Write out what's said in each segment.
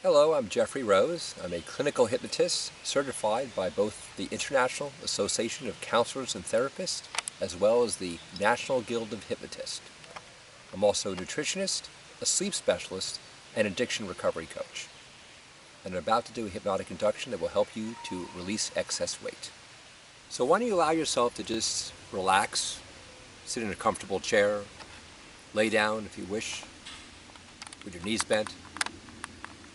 Hello, I'm Jeffrey Rose. I'm a clinical hypnotist certified by both the International Association of Counselors and Therapists as well as the National Guild of Hypnotists. I'm also a nutritionist, a sleep specialist, and addiction recovery coach. And I'm about to do a hypnotic induction that will help you to release excess weight. So why don't you allow yourself to just relax, sit in a comfortable chair, lay down if you wish, with your knees bent,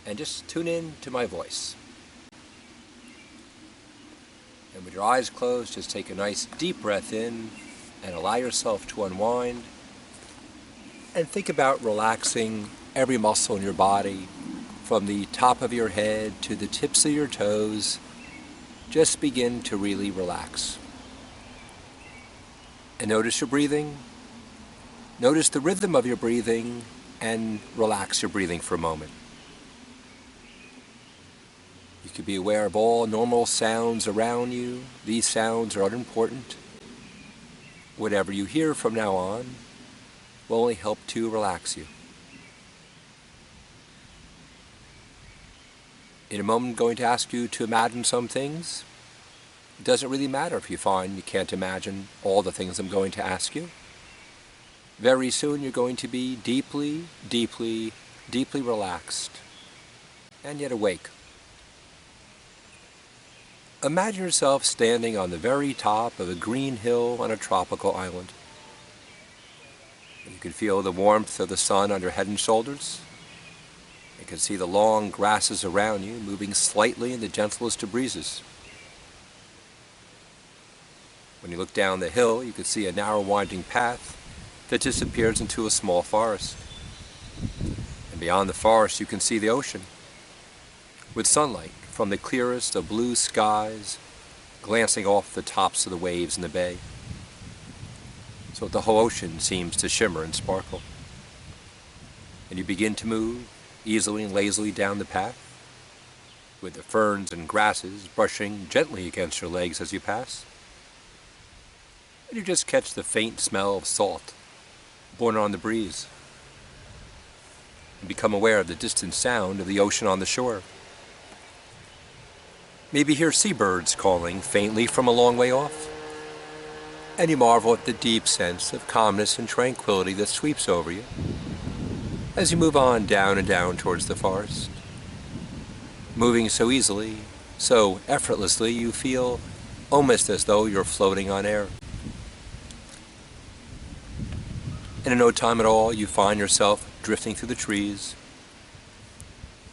and just tune in to my voice. And with your eyes closed, just take a nice deep breath in and allow yourself to unwind. And think about relaxing every muscle in your body, from the top of your head to the tips of your toes. Just begin to really relax. And notice your breathing. Notice the rhythm of your breathing and relax your breathing for a moment. You can be aware of all normal sounds around you. These sounds are unimportant. Whatever you hear from now on will only help to relax you. In a moment, I'm going to ask you to imagine some things. It doesn't really matter if you find you can't imagine all the things I'm going to ask you. Very soon you're going to be deeply, deeply, deeply relaxed and yet awake. Imagine yourself standing on the very top of a green hill on a tropical island. You can feel the warmth of the sun on your head and shoulders. You can see the long grasses around you moving slightly in the gentlest of breezes. When you look down the hill, you can see a narrow winding path that disappears into a small forest. And beyond the forest, you can see the ocean, with sunlight from the clearest of blue skies glancing off the tops of the waves in the bay. So the whole ocean seems to shimmer and sparkle. And you begin to move easily and lazily down the path, with the ferns and grasses brushing gently against your legs as you pass. And you just catch the faint smell of salt borne on the breeze, and become aware of the distant sound of the ocean on the shore. Maybe hear seabirds calling faintly from a long way off, and you marvel at the deep sense of calmness and tranquility that sweeps over you as you move on down and down towards the forest. Moving so easily, so effortlessly, you feel almost as though you're floating on air. And in no time at all, you find yourself drifting through the trees,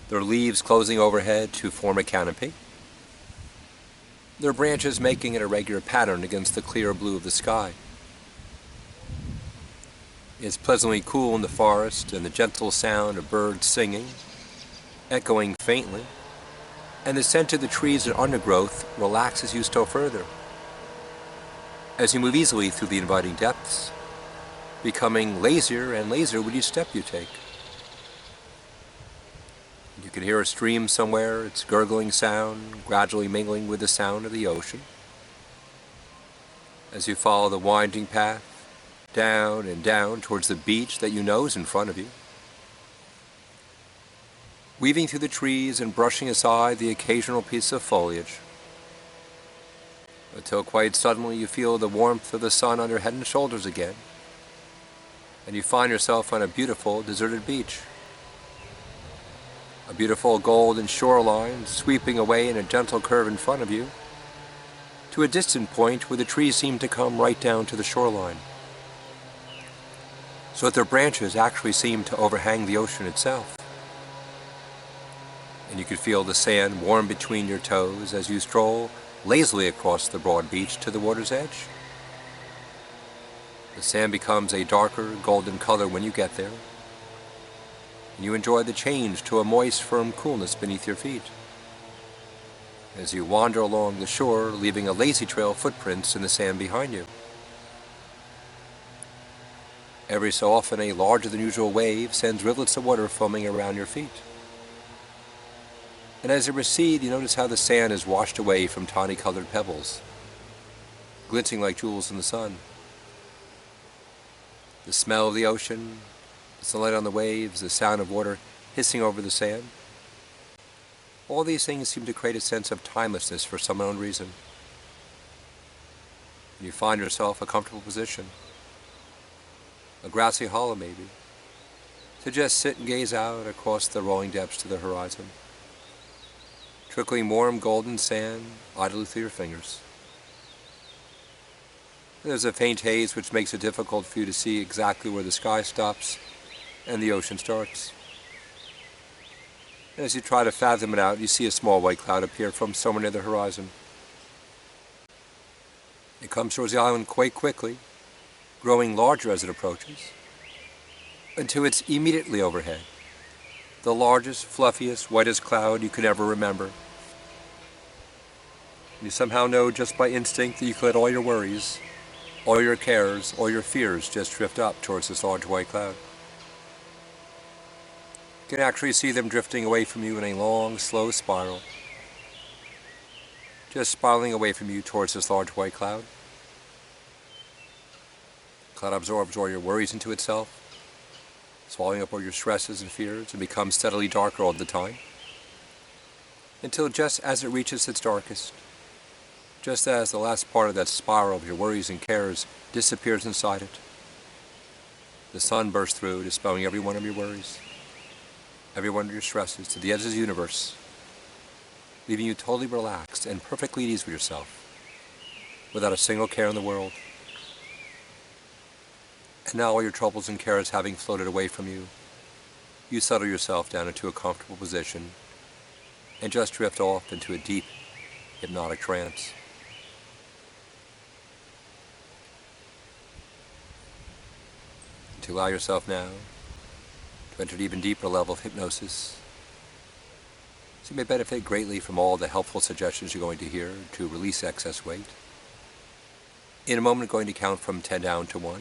their leaves closing overhead to form a canopy, their branches making an irregular pattern against the clear blue of the sky. It's pleasantly cool in the forest, and the gentle sound of birds singing, echoing faintly, and the scent of the trees and undergrowth relaxes you still further as you move easily through the inviting depths, becoming lazier and lazier with each step you take. You can hear a stream somewhere, its gurgling sound gradually mingling with the sound of the ocean. As you follow the winding path down and down towards the beach that you know is in front of you, weaving through the trees and brushing aside the occasional piece of foliage, until quite suddenly you feel the warmth of the sun on your head and shoulders again, and you find yourself on a beautiful deserted beach. A beautiful golden shoreline sweeping away in a gentle curve in front of you to a distant point where the trees seem to come right down to the shoreline, so that their branches actually seem to overhang the ocean itself. And you can feel the sand warm between your toes as you stroll lazily across the broad beach to the water's edge. The sand becomes a darker golden color when you get there, and you enjoy the change to a moist, firm coolness beneath your feet as you wander along the shore, leaving a lazy trail of footprints in the sand behind you. Every so often, a larger than usual wave sends rivulets of water foaming around your feet. And as you recede, you notice how the sand is washed away from tawny colored pebbles, glinting like jewels in the sun. The smell of the ocean, the sunlight on the waves, the sound of water hissing over the sand. All these things seem to create a sense of timelessness for some unknown reason. And you find yourself a comfortable position, a grassy hollow maybe, to just sit and gaze out across the rolling depths to the horizon, trickling warm golden sand idly through your fingers. There's a faint haze which makes it difficult for you to see exactly where the sky stops and the ocean starts. And as you try to fathom it out, you see a small white cloud appear from somewhere near the horizon. It comes towards the island quite quickly, growing larger as it approaches, until it's immediately overhead, the largest, fluffiest, whitest cloud you could ever remember. You somehow know just by instinct that you could let all your worries, all your cares, all your fears just drift up towards this large white cloud. You can actually see them drifting away from you in a long, slow spiral, just spiraling away from you towards this large white cloud. The cloud absorbs all your worries into itself, swallowing up all your stresses and fears, and becomes steadily darker all the time, until just as it reaches its darkest, just as the last part of that spiral of your worries and cares disappears inside it, the sun bursts through, dispelling every one of your worries, every one of your stresses to the edge of the universe, leaving you totally relaxed and perfectly at ease with yourself, without a single care in the world. And now all your troubles and cares having floated away from you, you settle yourself down into a comfortable position and just drift off into a deep, hypnotic trance. To allow yourself now to enter an even deeper level of hypnosis, so you may benefit greatly from all the helpful suggestions you're going to hear to release excess weight. In a moment, I'm going to count from 10 down to 1.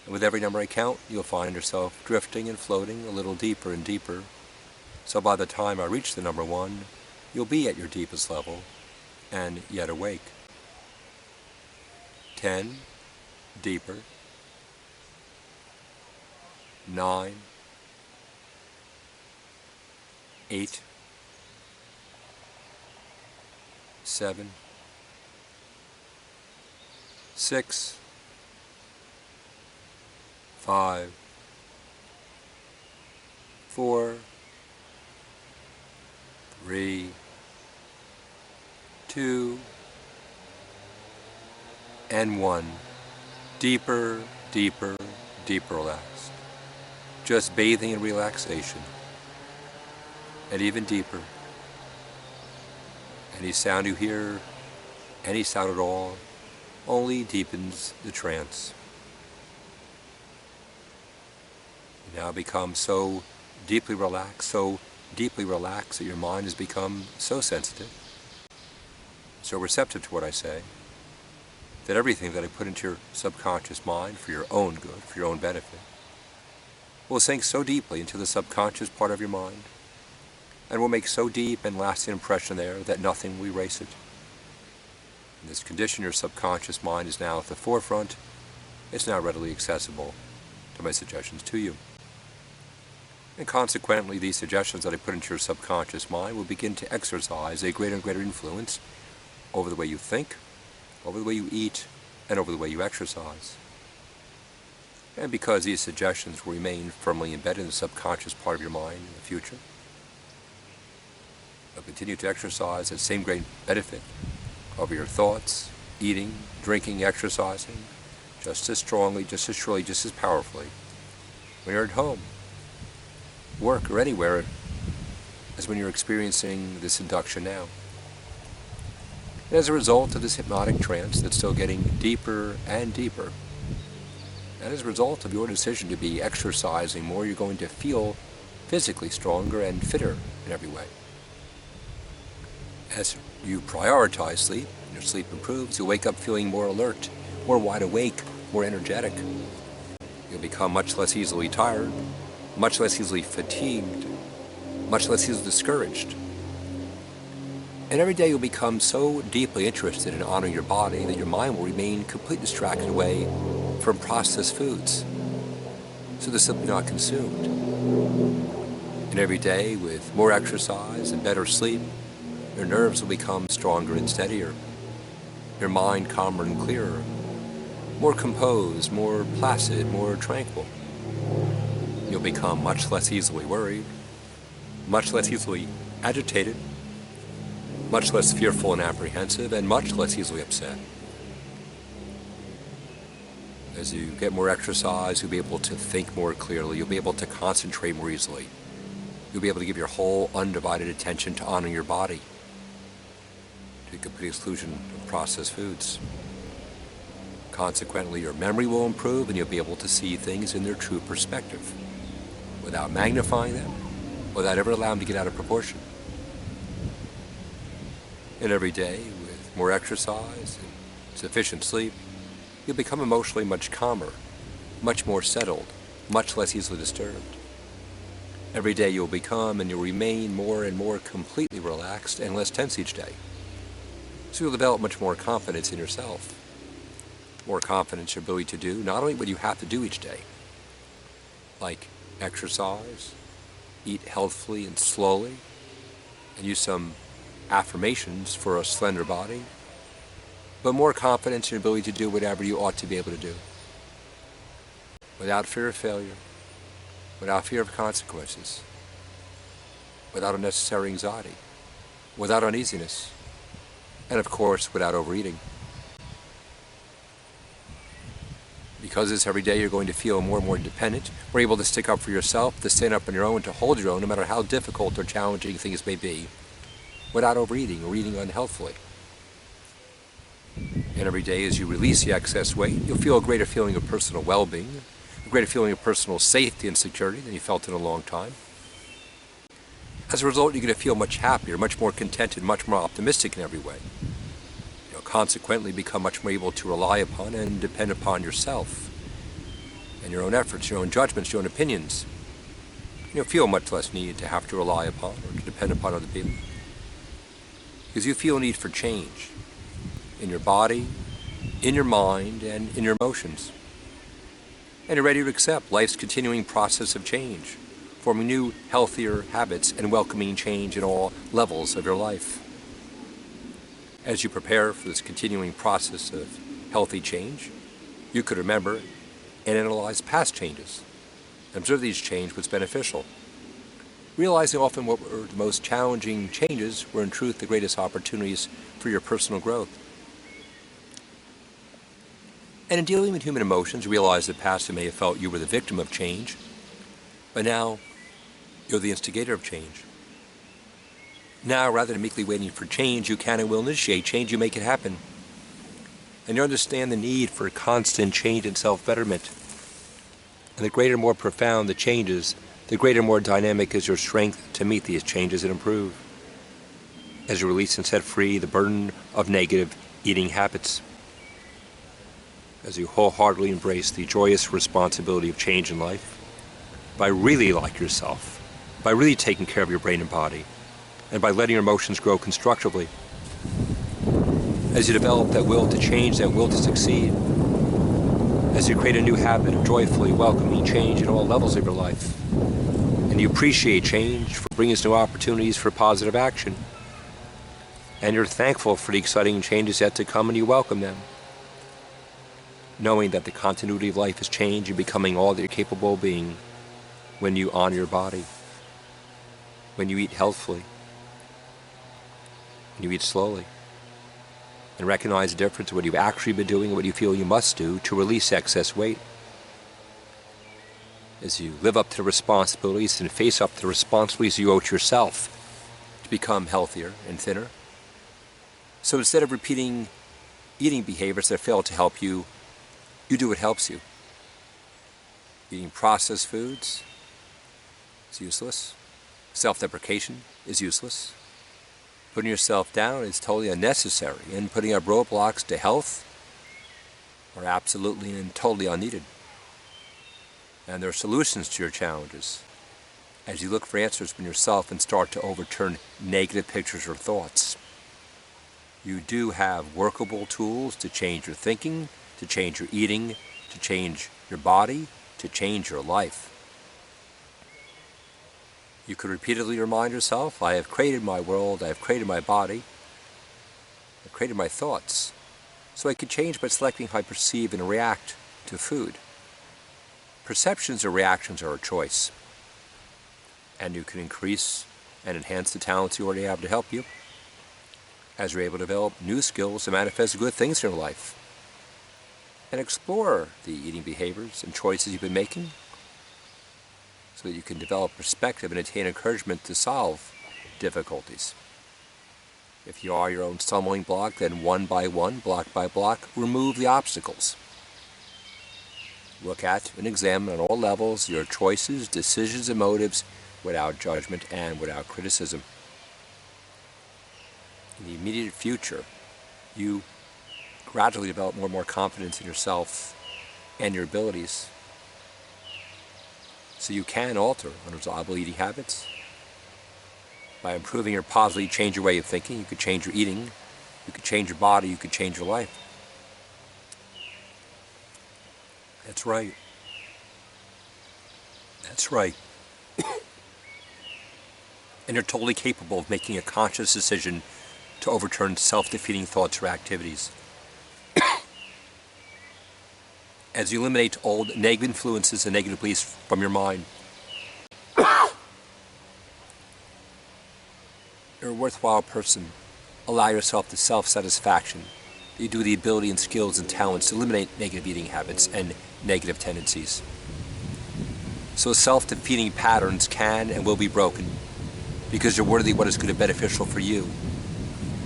And with every number I count, you'll find yourself drifting and floating a little deeper and deeper. So by the time I reach the number 1, you'll be at your deepest level and yet awake. 10, deeper. 9, 8, 7, 6, 5, 4, 3, 2, and 1. Deeper, deeper, deeper relaxed. Just bathing in relaxation. And even deeper. Any sound you hear, any sound at all, only deepens the trance. You now become so deeply relaxed that your mind has become so sensitive, so receptive to what I say, that everything that I put into your subconscious mind for your own good, for your own benefit, will sink so deeply into the subconscious part of your mind, and will make so deep and lasting impression there that nothing will erase it. In this condition, your subconscious mind is now at the forefront. It's now readily accessible to my suggestions to you. And consequently, these suggestions that I put into your subconscious mind will begin to exercise a greater and greater influence over the way you think, over the way you eat, and over the way you exercise. And because these suggestions will remain firmly embedded in the subconscious part of your mind in the future, they'll continue to exercise that same great benefit over your thoughts, eating, drinking, exercising, just as strongly, just as surely, just as powerfully when you're at home, work, or anywhere as when you're experiencing this induction now. And as a result of this hypnotic trance that's still getting deeper and deeper, and as a result of your decision to be exercising more, you're going to feel physically stronger and fitter in every way. As you prioritize sleep, and your sleep improves, you'll wake up feeling more alert, more wide awake, more energetic. You'll become much less easily tired, much less easily fatigued, much less easily discouraged. And every day you'll become so deeply interested in honoring your body that your mind will remain completely distracted away from processed foods, so they're simply not consumed. And every day, with more exercise and better sleep, your nerves will become stronger and steadier, your mind calmer and clearer, more composed, more placid, more tranquil. You'll become much less easily worried, much less easily agitated, much less fearful and apprehensive, and much less easily upset. As you get more exercise, you'll be able to think more clearly, you'll be able to concentrate more easily. You'll be able to give your whole undivided attention to honoring your body, to the complete exclusion of processed foods. Consequently, your memory will improve and you'll be able to see things in their true perspective, without magnifying them, without ever allowing them to get out of proportion. And every day, with more exercise and sufficient sleep, you'll become emotionally much calmer, much more settled, much less easily disturbed. Every day you'll become and you'll remain more and more completely relaxed and less tense each day. So you'll develop much more confidence in yourself. More confidence in your ability to do not only what you have to do each day, like exercise, eat healthfully and slowly, and use some affirmations for a slender body, but more confidence in your ability to do whatever you ought to be able to do, without fear of failure, without fear of consequences, without unnecessary anxiety, without uneasiness, and of course without overeating. Because this every day you're going to feel more and more independent, more able to stick up for yourself, to stand up on your own, to hold your own, no matter how difficult or challenging things may be, without overeating or eating unhealthily. And every day as you release the excess weight, you'll feel a greater feeling of personal well-being, a greater feeling of personal safety and security than you felt in a long time. As a result, you're going to feel much happier, much more contented, much more optimistic in every way. You'll consequently become much more able to rely upon and depend upon yourself and your own efforts, your own judgments, your own opinions. You'll feel much less need to have to rely upon or to depend upon other people. Because you feel a need for change in your body, in your mind, and in your emotions. And you're ready to accept life's continuing process of change, forming new, healthier habits and welcoming change in all levels of your life. As you prepare for this continuing process of healthy change, you could remember and analyze past changes, and observe these changes what's beneficial, realizing often what were the most challenging changes were in truth the greatest opportunities for your personal growth. And in dealing with human emotions, realize that past you may have felt you were the victim of change, but now you're the instigator of change. Now, rather than meekly waiting for change, you can and will initiate change, you make it happen. And you understand the need for constant change and self-betterment. And the greater, more profound the changes, the greater, more dynamic is your strength to meet these changes and improve. As you release and set free the burden of negative eating habits, as you wholeheartedly embrace the joyous responsibility of change in life, by really liking yourself, by really taking care of your brain and body, and by letting your emotions grow constructively. As you develop that will to change, that will to succeed, as you create a new habit of joyfully welcoming change in all levels of your life, and you appreciate change for bringing us new opportunities for positive action, and you're thankful for the exciting changes yet to come and you welcome them, knowing that the continuity of life is change and becoming all that you're capable of being when you honor your body, when you eat healthfully, when you eat slowly, and recognize the difference of what you've actually been doing and what you feel you must do to release excess weight. As you live up to the responsibilities and face up to the responsibilities you owe to yourself to become healthier and thinner. So instead of repeating eating behaviors that fail to help you, you do what helps you. Eating processed foods is useless. Self-deprecation is useless. Putting yourself down is totally unnecessary, and putting up roadblocks to health are absolutely and totally unneeded. And there are solutions to your challenges as you look for answers within yourself and start to overturn negative pictures or thoughts. You do have workable tools to change your thinking, to change your eating, to change your body, to change your life. You could repeatedly remind yourself, I have created my world, I have created my body, I've created my thoughts. So I could change by selecting how I perceive and react to food. Perceptions or reactions are a choice. And you can increase and enhance the talents you already have to help you, as you're able to develop new skills to manifest good things in your life. And explore the eating behaviors and choices you've been making so that you can develop perspective and attain encouragement to solve difficulties. If you are your own stumbling block, then one by one, block by block, remove the obstacles. Look at and examine on all levels your choices, decisions, and motives without judgment and without criticism. In the immediate future, you gradually develop more and more confidence in yourself and your abilities, so you can alter undesirable eating habits. By improving your positively, change your way of thinking. You could change your eating, you could change your body, you could change your life. That's right. That's right. And you're totally capable of making a conscious decision to overturn self-defeating thoughts or activities. As you eliminate old negative influences and negative beliefs from your mind, you're a worthwhile person. Allow yourself the self-satisfaction that you do the ability and skills and talents to eliminate negative eating habits and negative tendencies. So self-defeating patterns can and will be broken because you're worthy of what is good and beneficial for you,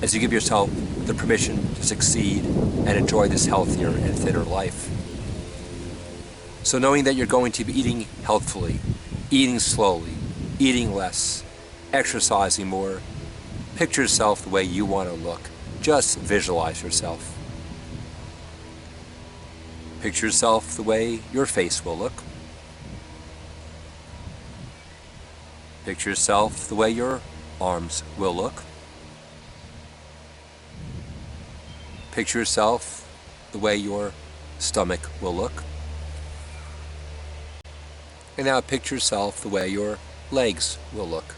as you give yourself the permission to succeed and enjoy this healthier and thinner life. So knowing that you're going to be eating healthfully, eating slowly, eating less, exercising more, picture yourself the way you want to look. Just visualize yourself. Picture yourself the way your face will look. Picture yourself the way your arms will look. Picture yourself the way your stomach will look. And now picture yourself the way your legs will look.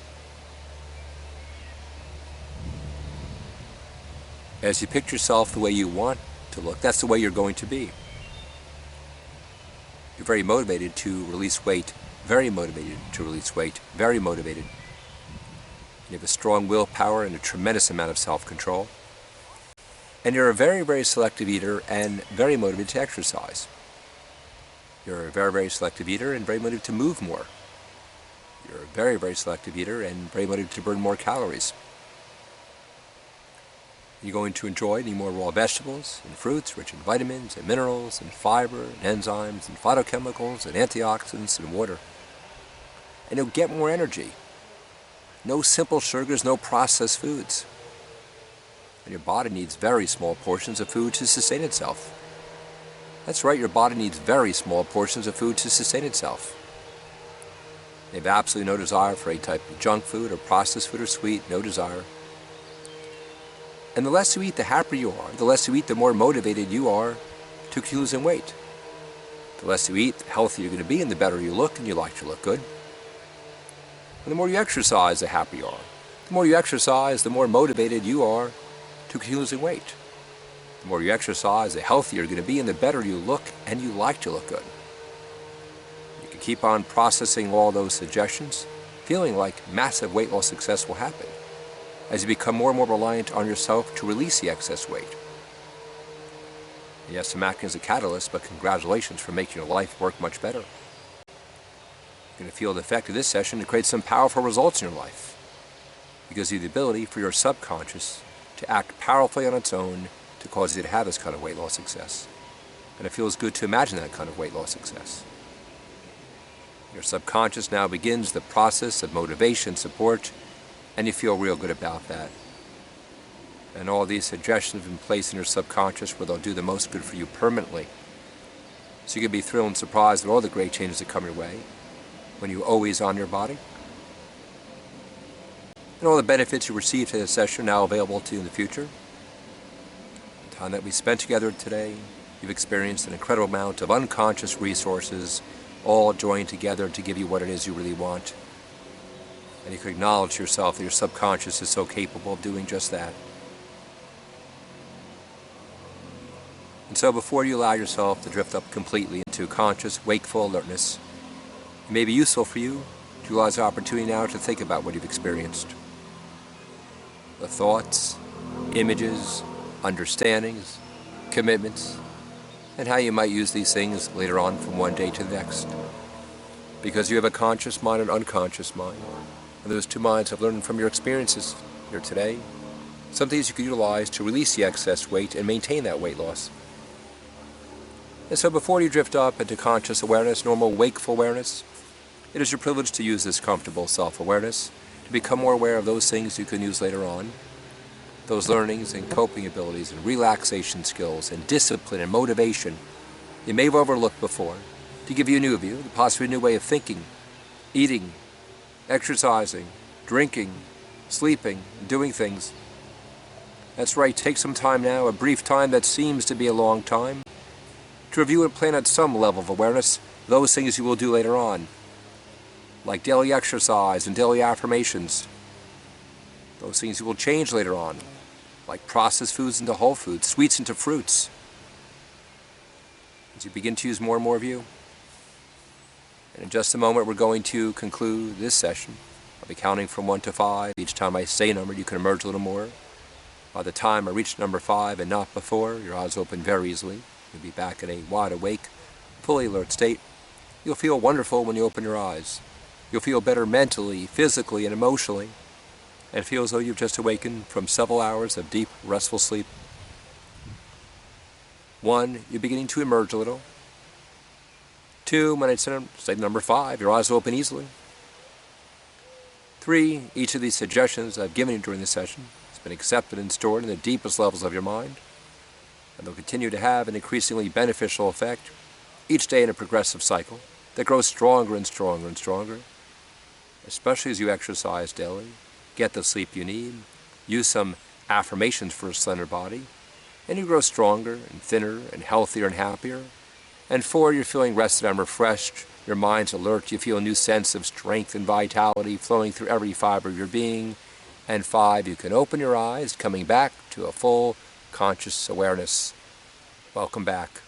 As you picture yourself the way you want to look, that's the way you're going to be. You're very motivated to release weight, very motivated to release weight, very motivated. You have a strong willpower and a tremendous amount of self-control. And you're a very, very selective eater and very motivated to exercise. You're a very, very selective eater and very motivated to move more. You're a very, very selective eater and very motivated to burn more calories. You're going to enjoy eating more raw vegetables and fruits rich in vitamins and minerals and fiber and enzymes and phytochemicals and antioxidants and water. And you'll get more energy. No simple sugars, no processed foods. And your body needs very small portions of food to sustain itself. That's right, your body needs very small portions of food to sustain itself. They have absolutely no desire for any type of junk food or processed food or sweet, no desire. And the less you eat, the happier you are. The less you eat, the more motivated you are to keep losing weight. The less you eat, the healthier you're going to be and the better you look, and you like to look good. And the more you exercise, the happier you are. The more you exercise, the more motivated you are to keep losing weight. The more you exercise, the healthier you're going to be and the better you look, and you like to look good. You can keep on processing all those suggestions, feeling like massive weight loss success will happen as you become more and more reliant on yourself to release the excess weight. Yes, I'm acting as a catalyst, but congratulations for making your life work much better. You're going to feel the effect of this session to create some powerful results in your life, because you have the ability for your subconscious to act powerfully on its own to cause you to have this kind of weight loss success. And it feels good to imagine that kind of weight loss success. Your subconscious now begins the process of motivation, support, and you feel real good about that. And all these suggestions have been placed in your subconscious where they'll do the most good for you permanently. So you can be thrilled and surprised at all the great changes that come your way when you always on your body. And all the benefits you received in this session are now available to you in the future. The time that we spent together today, you've experienced an incredible amount of unconscious resources all joined together to give you what it is you really want. And you can acknowledge to yourself that your subconscious is so capable of doing just that. And so before you allow yourself to drift up completely into conscious, wakeful alertness, it may be useful for you to realize the opportunity now to think about what you've experienced. The thoughts, images, understandings, commitments, and how you might use these things later on from one day to the next. Because you have a conscious mind and unconscious mind. And those two minds have learned from your experiences here today some things you can utilize to release the excess weight and maintain that weight loss. And so before you drift up into conscious awareness, normal wakeful awareness, it is your privilege to use this comfortable self-awareness to become more aware of those things you can use later on, those learnings and coping abilities and relaxation skills and discipline and motivation you may have overlooked before, to give you a new view, possibly a new way of thinking, eating, exercising, drinking, sleeping, doing things. That's right, take some time now, a brief time that seems to be a long time, to review and plan at some level of awareness those things you will do later on, like daily exercise and daily affirmations. Those things you will change later on, like processed foods into whole foods, sweets into fruits. As you begin to use more and more of you. And in just a moment we're going to conclude this session. I'll be counting from 1 to 5. Each time I say a number you can emerge a little more. By the time I reach number 5 and not before, your eyes open very easily. You'll be back in a wide awake, fully alert state. You'll feel wonderful when you open your eyes. You'll feel better mentally, physically, and emotionally, and feel as though you've just awakened from several hours of deep, restful sleep. 1, you're beginning to emerge a little. 2, when I say number 5, your eyes will open easily. 3, each of these suggestions I've given you during this session has been accepted and stored in the deepest levels of your mind, and they'll continue to have an increasingly beneficial effect each day in a progressive cycle that grows stronger and stronger and stronger, especially as you exercise daily, get the sleep you need, use some affirmations for a slender body, and you grow stronger and thinner and healthier and happier. And 4, you're feeling rested and refreshed, your mind's alert, you feel a new sense of strength and vitality flowing through every fiber of your being. And 5, you can open your eyes, coming back to a full conscious awareness. Welcome back.